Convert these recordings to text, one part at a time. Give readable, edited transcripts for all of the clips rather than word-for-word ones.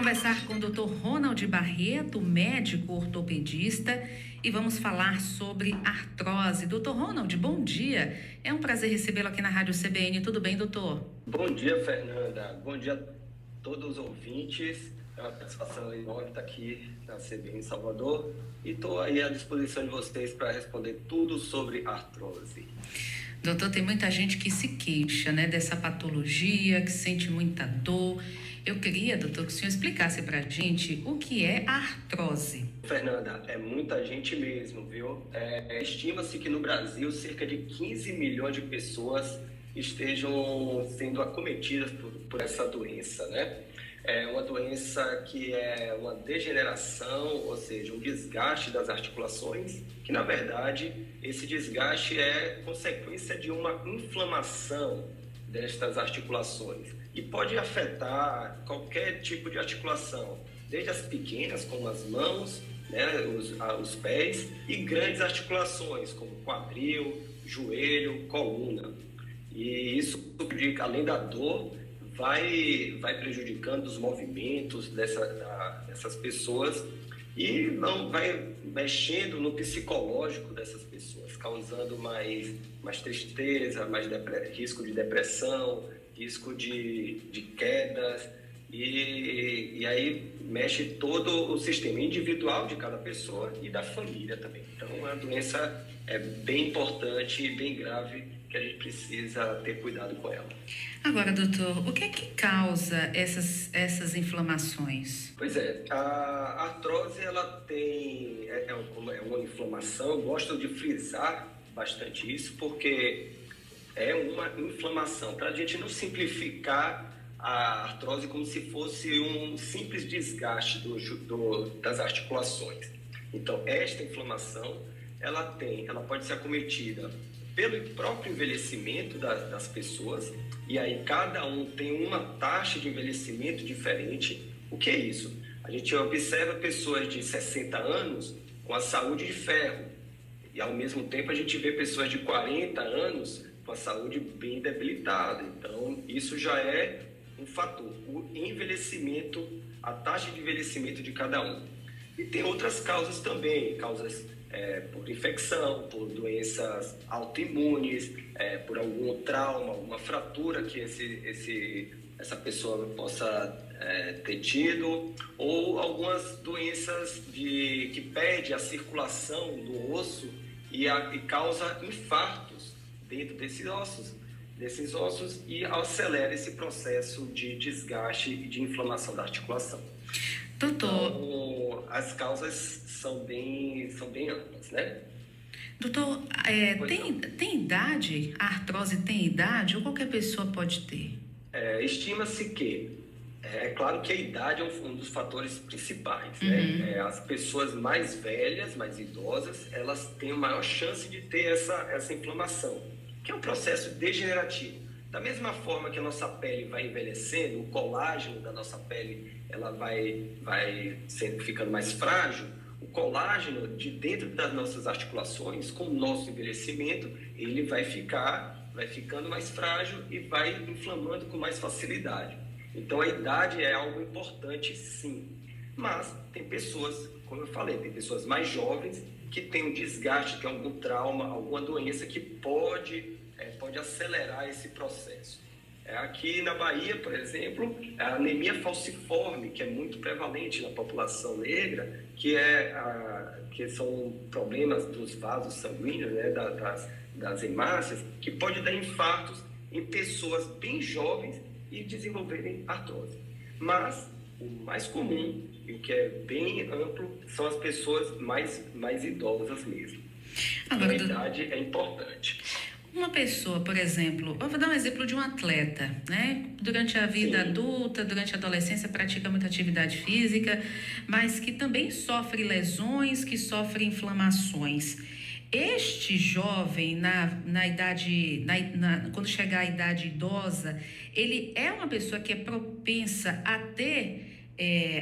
conversar com o Dr. Ronald Barreto, médico ortopedista, e vamos falar sobre artrose. Dr. Ronald, bom dia. É um prazer recebê-lo aqui na Rádio CBN. Tudo bem, doutor? Bom dia, Fernanda. Bom dia a todos os ouvintes. É uma satisfação enorme estar aqui na CBN Salvador e estou aí à disposição de vocês para responder tudo sobre artrose. Doutor, tem muita gente que se queixa, né, dessa patologia, que sente muita dor. Eu queria, doutor, que o senhor explicasse para a gente o que é a artrose. Fernanda, é muita gente mesmo, viu? Estima-se que no Brasil cerca de 15 milhões de pessoas estejam sendo acometidas por essa doença, né? É uma doença que é uma degeneração, ou seja, um desgaste das articulações, que na verdade esse desgaste é consequência de uma inflamação destas articulações e pode afetar qualquer tipo de articulação, desde as pequenas, como as mãos, né, os pés, e grandes articulações, como quadril, joelho, coluna. E isso, além da dor, vai prejudicando os movimentos dessas pessoas e não vai mexendo no psicológico dessas pessoas, causando mais tristeza, mais risco de depressão, risco de quedas, e aí mexe todo o sistema individual de cada pessoa e da família também. Então, a doença é bem importante e bem grave, que a gente precisa ter cuidado com ela. Agora, doutor, o que é que causa essas inflamações? Pois é, a artrose ela é uma inflamação. Eu gosto de frisar bastante isso, porque é uma inflamação, para a gente não simplificar a artrose como se fosse um simples desgaste das articulações. Então, esta inflamação, ela pode ser acometida pelo próprio envelhecimento das pessoas, e aí cada um tem uma taxa de envelhecimento diferente. O que é isso? A gente observa pessoas de 60 anos com a saúde de ferro, e ao mesmo tempo a gente vê pessoas de 40 anos com a saúde bem debilitada. Então, isso já é um fator, o envelhecimento, a taxa de envelhecimento de cada um. E tem outras causas também, causas por infecção, por doenças autoimunes, por algum trauma, alguma fratura que essa pessoa possa ter tido, ou algumas doenças que perde a circulação do osso e causa infartos dentro desses ossos e acelera esse processo de desgaste e de inflamação da articulação. Doutor, então, as causas são bem amplas, né? Doutor, tem idade? A artrose tem idade ou qualquer pessoa pode ter? Estima-se que, é claro que a idade é um dos fatores principais, uhum, né? As pessoas mais velhas, mais idosas, elas têm maior chance de ter essa inflamação, que é um processo degenerativo. Da mesma forma que a nossa pele vai envelhecendo, o colágeno da nossa pele ela vai ficando mais frágil, o colágeno de dentro das nossas articulações, com o nosso envelhecimento, ele vai ficando mais frágil e vai inflamando com mais facilidade. Então, a idade é algo importante, sim. Mas tem pessoas, como eu falei, tem pessoas mais jovens que têm um desgaste, que é algum trauma, alguma doença que pode acelerar esse processo. Aqui na Bahia, por exemplo, a anemia falciforme, que é muito prevalente na população negra, que são problemas dos vasos sanguíneos, né, das hemácias, que pode dar infartos em pessoas bem jovens e desenvolverem artrose. Mas o mais comum e o que é bem amplo são as pessoas mais idosas mesmo. Agora, a idade é importante. Uma pessoa, por exemplo, eu vou dar um exemplo de um atleta, né? Durante a vida adulta, durante a adolescência, pratica muita atividade física, mas que também sofre lesões, que sofre inflamações. Este jovem, quando chegar à idade idosa, ele é uma pessoa que é propensa a ter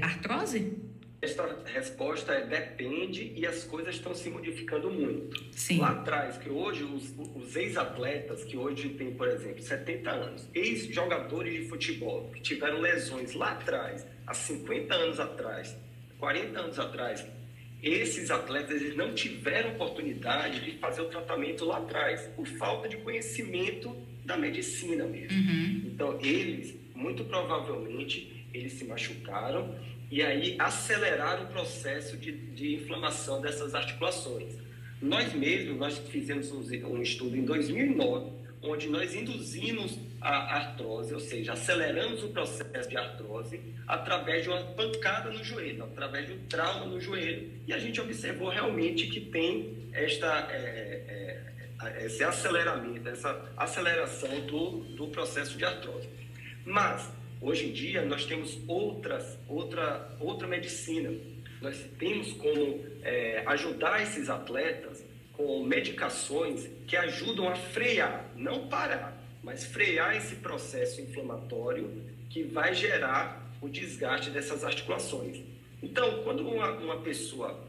artrose? Esta resposta depende, e as coisas estão se modificando muito. Sim. Lá atrás, que hoje os ex-atletas, que hoje têm, por exemplo, 70 anos, ex-jogadores de futebol, que tiveram lesões lá atrás, há 50 anos atrás, 40 anos atrás, esses atletas eles não tiveram oportunidade de fazer o tratamento lá atrás, por falta de conhecimento da medicina mesmo. Então, eles, muito provavelmente, eles se machucaram e aí aceleraram o processo de inflamação dessas articulações. Nós mesmos, nós fizemos um estudo em 2009, onde nós induzimos a artrose, ou seja, aceleramos o processo de artrose através de uma pancada no joelho, através de um trauma no joelho, e a gente observou realmente que tem esse aceleramento, essa aceleração do processo de artrose. Mas, hoje em dia, nós temos outra medicina. Nós temos como ajudar esses atletas com medicações que ajudam a frear, não parar, mas frear esse processo inflamatório que vai gerar o desgaste dessas articulações. Então, quando uma pessoa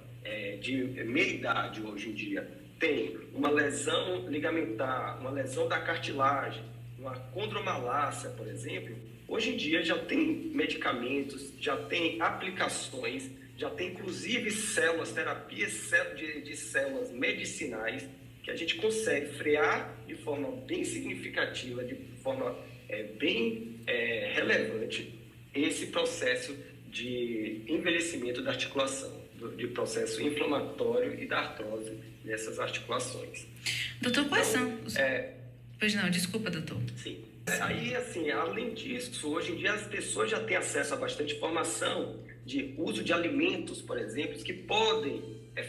de meia idade hoje em dia tem uma lesão ligamentar, uma lesão da cartilagem, uma condromalácia, por exemplo, hoje em dia já tem medicamentos, já tem aplicações, já tem inclusive células, terapias de células medicinais que a gente consegue frear de forma bem significativa, de forma bem relevante, esse processo de envelhecimento da articulação, de processo inflamatório e da artrose nessas articulações. Doutor, quais são os... Pois não, desculpa, doutor. Sim. Aí, assim, além disso, hoje em dia as pessoas já têm acesso a bastante informação de uso de alimentos, por exemplo, que podem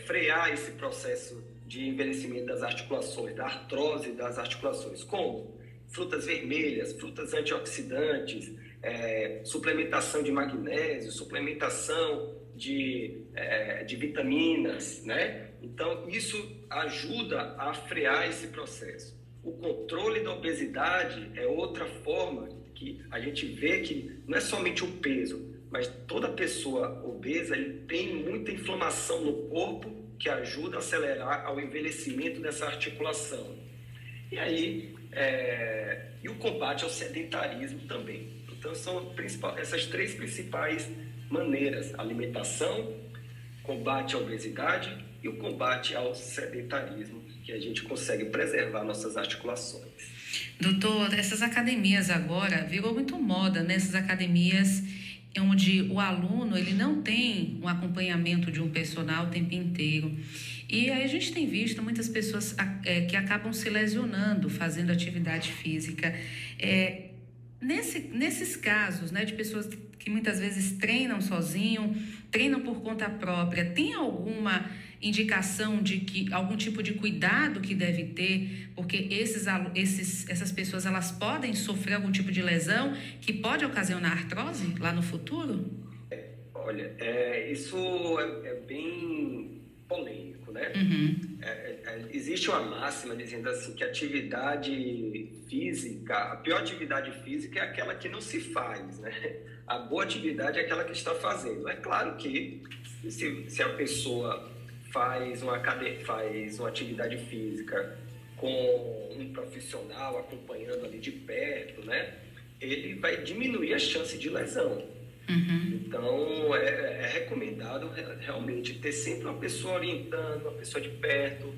frear esse processo de envelhecimento das articulações, da artrose das articulações, como frutas vermelhas, frutas antioxidantes, suplementação de magnésio, suplementação de vitaminas, né? Então, isso ajuda a frear esse processo. O controle da obesidade é outra forma que a gente vê que não é somente o peso, mas toda pessoa obesa ele tem muita inflamação no corpo que ajuda a acelerar ao envelhecimento dessa articulação. E aí, e o combate ao sedentarismo também. Então, são essas três principais maneiras: alimentação, combate à obesidade e o combate ao sedentarismo, que a gente consegue preservar nossas articulações. Doutor, essas academias agora virou muito moda, né? Essas academias onde o aluno ele não tem um acompanhamento de um personal o tempo inteiro. E aí a gente tem visto muitas pessoas que acabam se lesionando fazendo atividade física. Nesses casos, né, de pessoas que muitas vezes treinam sozinho, treinam por conta própria, tem alguma indicação de que algum tipo de cuidado que deve ter, porque essas pessoas elas podem sofrer algum tipo de lesão que pode ocasionar artrose lá no futuro? Olha, isso é bem polêmico, né? Existe uma máxima dizendo assim que a atividade física, a pior atividade física é aquela que não se faz, né? A boa atividade é aquela que está fazendo. É claro que se a pessoa faz uma atividade física com um profissional acompanhando ali de perto, né? Ele vai diminuir a chance de lesão. Então, é recomendado realmente ter sempre uma pessoa orientando, uma pessoa de perto.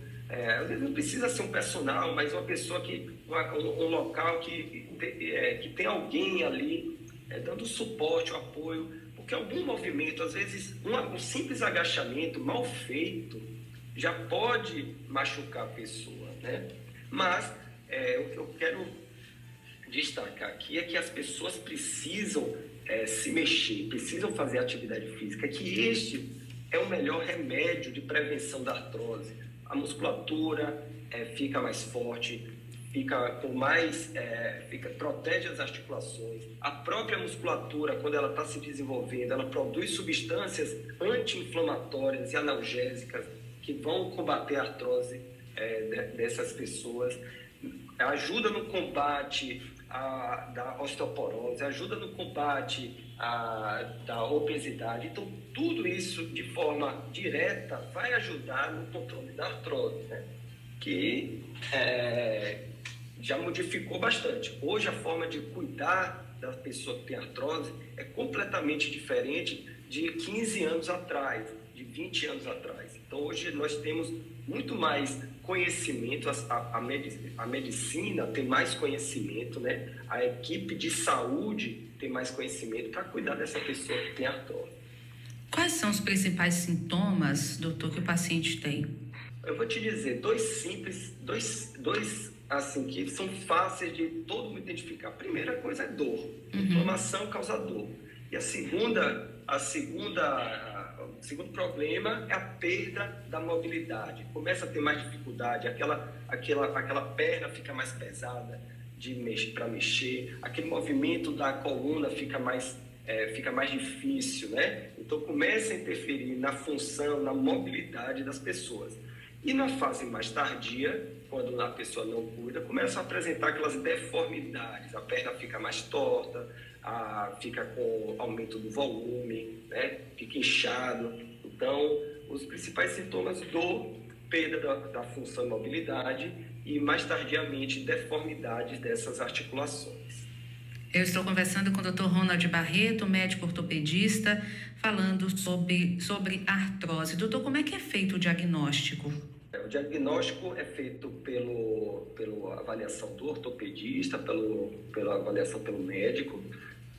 Às vezes não precisa ser um personal, mas uma pessoa um local que tem alguém ali dando suporte, o apoio, porque algum movimento, às vezes um simples agachamento mal feito já pode machucar a pessoa, né? Mas o que eu quero destacar aqui é que as pessoas precisam se mexer, precisam fazer atividade física, que este é o melhor remédio de prevenção da artrose. A musculatura fica mais forte, protege as articulações. A própria musculatura, quando ela está se desenvolvendo, ela produz substâncias anti-inflamatórias e analgésicas que vão combater a artrose dessas pessoas. Ajuda no combate da osteoporose, ajuda no combate da obesidade. Então, tudo isso de forma direta vai ajudar no controle da artrose, né? Que já modificou bastante. Hoje, a forma de cuidar da pessoa que tem artrose é completamente diferente de 15 anos atrás, de 20 anos atrás. Então, hoje nós temos muito mais conhecimento, a medicina tem mais conhecimento, né? A equipe de saúde tem mais conhecimento para cuidar dessa pessoa que tem artrose. Quais são os principais sintomas, doutor, que o paciente tem? Eu vou te dizer dois assim, que são fáceis de todo mundo identificar. A primeira coisa é dor. Inflamação causa dor. E o segundo problema é a perda da mobilidade. Começa a ter mais dificuldade, aquela perna fica mais pesada para mexer, aquele movimento da coluna fica mais difícil, né? Então começa a interferir na função, na mobilidade das pessoas. E na fase mais tardia, quando a pessoa não cuida, começa a apresentar aquelas deformidades, a perna fica mais torta, fica com aumento do volume, né? Fica inchado. Então, os principais sintomas: dor, perda da função e mobilidade e, mais tardiamente, deformidades dessas articulações. Eu estou conversando com o Dr. Ronald Barreto, médico ortopedista, falando sobre artrose. Doutor, como é que é feito o diagnóstico? O diagnóstico é feito pela avaliação do ortopedista, pela avaliação pelo médico.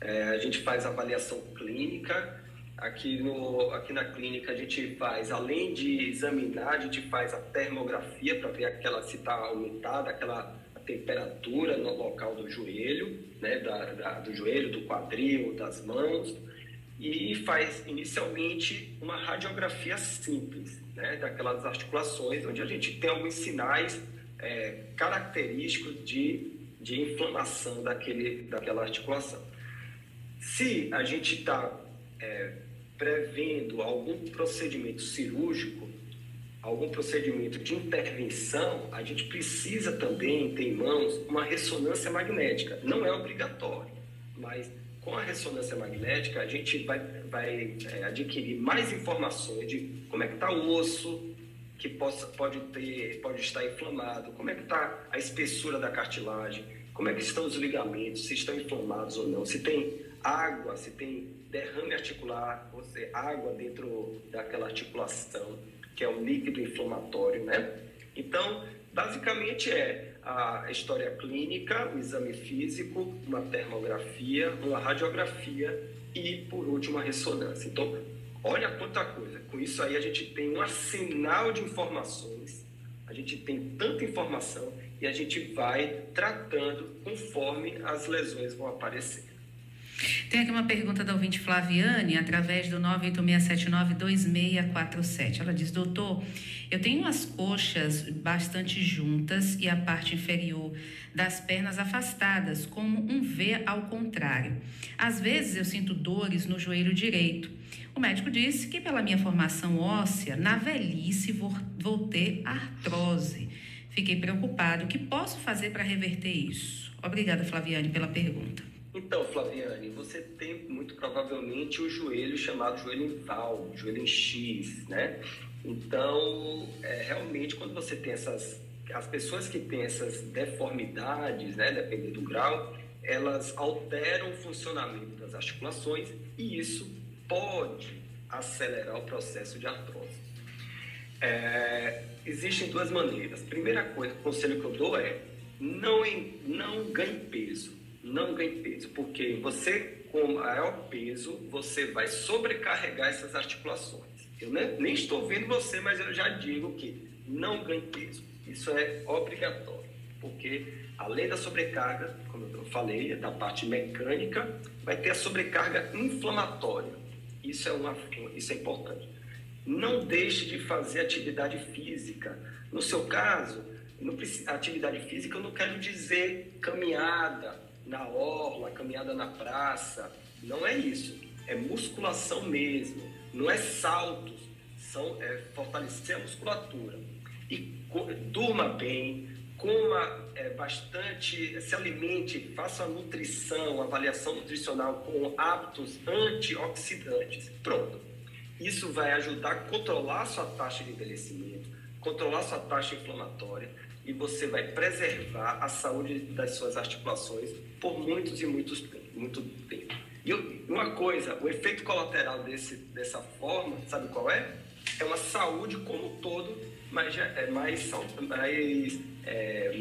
A gente faz avaliação clínica. Aqui na clínica a gente faz, além de examinar, a gente faz a termografia para ver se está aumentada a temperatura no local do joelho, né, do joelho, do quadril, das mãos, e faz inicialmente uma radiografia simples, né, daquelas articulações, onde a gente tem alguns sinais característicos de inflamação daquela articulação. Se a gente está prevendo algum procedimento cirúrgico, algum procedimento de intervenção, a gente precisa também ter em mãos uma ressonância magnética. Não é obrigatório, mas com a ressonância magnética a gente vai adquirir mais informações de como é que está o osso, que pode estar inflamado, como é que está a espessura da cartilagem, como é que estão os ligamentos, se estão inflamados ou não, se tem água, se tem derrame articular, ou seja, água dentro daquela articulação, que é um líquido inflamatório, né? Então, basicamente a história clínica, o exame físico, uma termografia, uma radiografia e, por último, a ressonância. Então, olha quanta coisa. Com isso aí a gente tem um arsenal de informações, a gente tem tanta informação e a gente vai tratando conforme as lesões vão aparecer. Tem aqui uma pergunta da ouvinte Flaviane, através do 986792647. Ela diz: doutor, eu tenho as coxas bastante juntas e a parte inferior das pernas afastadas, como um V ao contrário. Às vezes eu sinto dores no joelho direito. O médico disse que pela minha formação óssea, na velhice vou ter artrose. Fiquei preocupado. O que posso fazer para reverter isso? Obrigada, Flaviane, pela pergunta. Então, Flaviane, você tem muito provavelmente o joelho chamado joelho em val, joelho em X, né? Então, realmente, quando você tem as pessoas que têm essas deformidades, né, dependendo do grau, elas alteram o funcionamento das articulações e isso pode acelerar o processo de artrose. Existem duas maneiras. Primeira coisa, o conselho que eu dou é não ganhe peso. Não ganhe peso, porque você, com maior peso, você vai sobrecarregar essas articulações. Eu nem estou vendo você, mas eu já digo que não ganhe peso. Isso é obrigatório, porque além da sobrecarga, como eu falei, da parte mecânica, vai ter a sobrecarga inflamatória. Isso é importante. Não deixe de fazer atividade física. No seu caso, atividade física eu não quero dizer caminhada na orla, caminhada na praça, não é isso, é musculação mesmo, não é saltos, é fortalecer a musculatura. E durma bem, coma bastante, se alimente, faça a nutrição, avaliação nutricional com hábitos antioxidantes. Pronto. Isso vai ajudar a controlar a sua taxa de envelhecimento, controlar a sua taxa inflamatória, e você vai preservar a saúde das suas articulações por muitos e muitos tempos. muito tempo. E uma coisa, o efeito colateral dessa forma, sabe qual é? É uma saúde como um todo, mas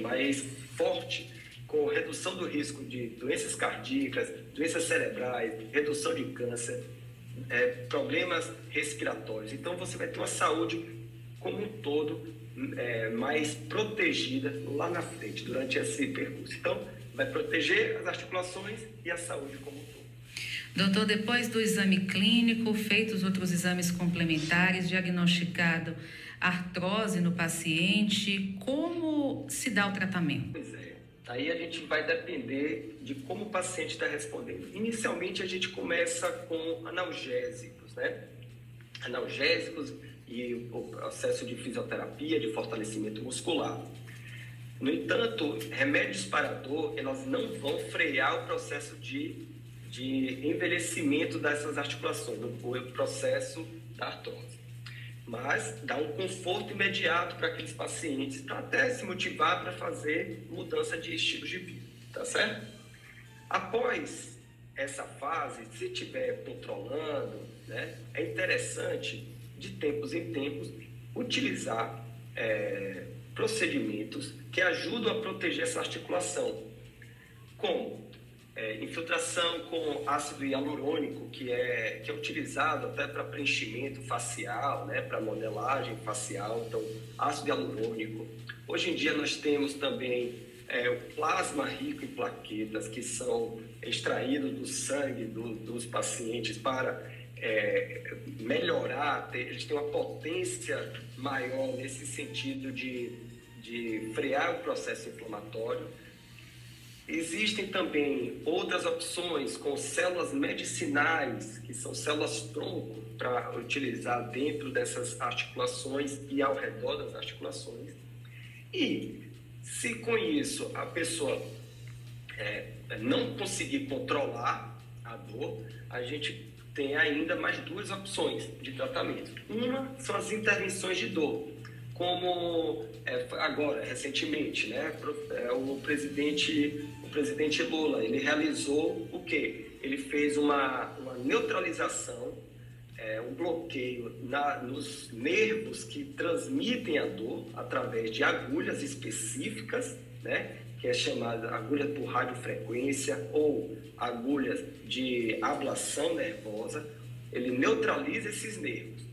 mais forte, com redução do risco de doenças cardíacas, doenças cerebrais, redução de câncer, problemas respiratórios. Então, você vai ter uma saúde como um todo mais protegida lá na frente, durante esse percurso. Então, vai proteger as articulações e a saúde como um todo. Doutor, depois do exame clínico, feitos outros exames complementares, diagnosticado artrose no paciente, como se dá o tratamento? Pois é, aí a gente vai depender de como o paciente está respondendo. Inicialmente, a gente começa com analgésicos, né? Analgésicos e o processo de fisioterapia, de fortalecimento muscular. No entanto, remédios para dor, elas não vão frear o processo de envelhecimento dessas articulações, o processo da artrose. Mas dá um conforto imediato para aqueles pacientes, para até se motivar para fazer mudança de estilo de vida, tá certo? Após essa fase, se estiver controlando, né, é interessante, de tempos em tempos, utilizar procedimentos que ajudam a proteger essa articulação, como infiltração com ácido hialurônico, que é utilizado até para preenchimento facial, né, para modelagem facial. Então, ácido hialurônico. Hoje em dia nós temos também o plasma rico em plaquetas, que são extraídos do sangue dos pacientes para melhorar, eles têm uma potência maior nesse sentido de frear o processo inflamatório. Existem também outras opções com células medicinais, que são células-tronco, para utilizar dentro dessas articulações e ao redor das articulações. E se com isso a pessoa não conseguir controlar a dor, a gente tem ainda mais duas opções de tratamento. Uma são as intervenções de dor, como agora, recentemente, né, o presidente Lula, ele realizou o quê? Ele fez uma neutralização, um bloqueio nos nervos que transmitem a dor através de agulhas específicas, né, que é chamada agulha por radiofrequência ou agulhas de ablação nervosa. Ele neutraliza esses nervos.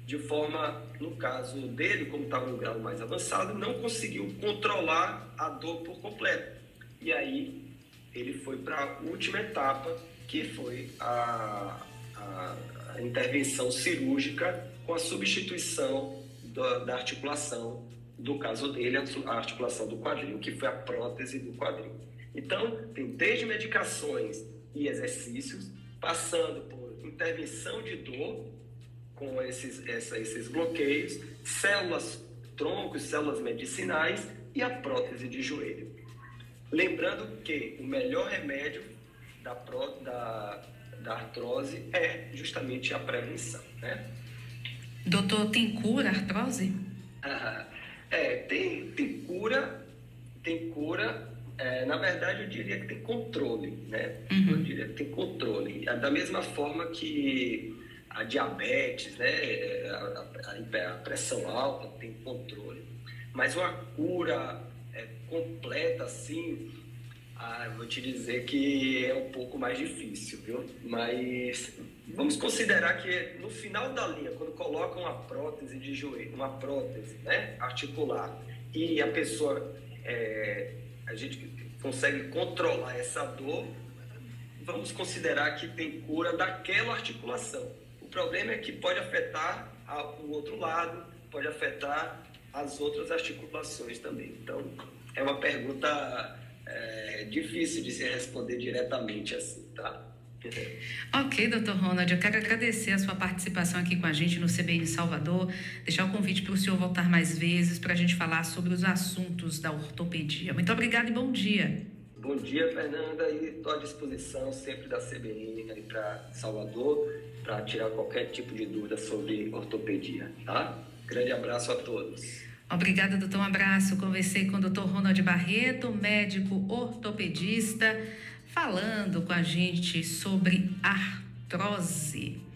De forma, no caso dele, como estava no grau mais avançado, não conseguiu controlar a dor por completo. E aí ele foi para a última etapa, que foi a intervenção cirúrgica com a substituição da articulação, do caso dele, a articulação do quadril, que foi a prótese do quadril. Então, tem desde medicações e exercícios, passando por intervenção de dor, com esses bloqueios, células troncos, células medicinais e a prótese de joelho. Lembrando que o melhor remédio da artrose é justamente a prevenção, né? Doutor, tem cura a artrose? Tem cura, na verdade eu diria que tem controle, né? Uhum. Eu diria que tem controle. Da mesma forma que a diabetes, né, a pressão alta tem controle, mas uma cura completa assim, vou te dizer que é um pouco mais difícil, viu? Mas vamos considerar que no final da linha, quando colocam uma prótese de joelho, uma prótese, né, articular, e a pessoa, a gente consegue controlar essa dor, vamos considerar que tem cura daquela articulação. O problema é que pode afetar o outro lado, pode afetar as outras articulações também. Então, é uma pergunta difícil de se responder diretamente assim, tá? Ok, doutor Ronald, eu quero agradecer a sua participação aqui com a gente no CBN Salvador, deixar o convite para o senhor voltar mais vezes para a gente falar sobre os assuntos da ortopedia. Muito obrigada e bom dia. Bom dia, Fernanda, e estou à disposição sempre da CBN aí para Salvador, para tirar qualquer tipo de dúvida sobre ortopedia, tá? Grande abraço a todos. Obrigada, doutor. Um abraço. Conversei com o doutor Ronald Barreto, médico ortopedista, falando com a gente sobre artrose.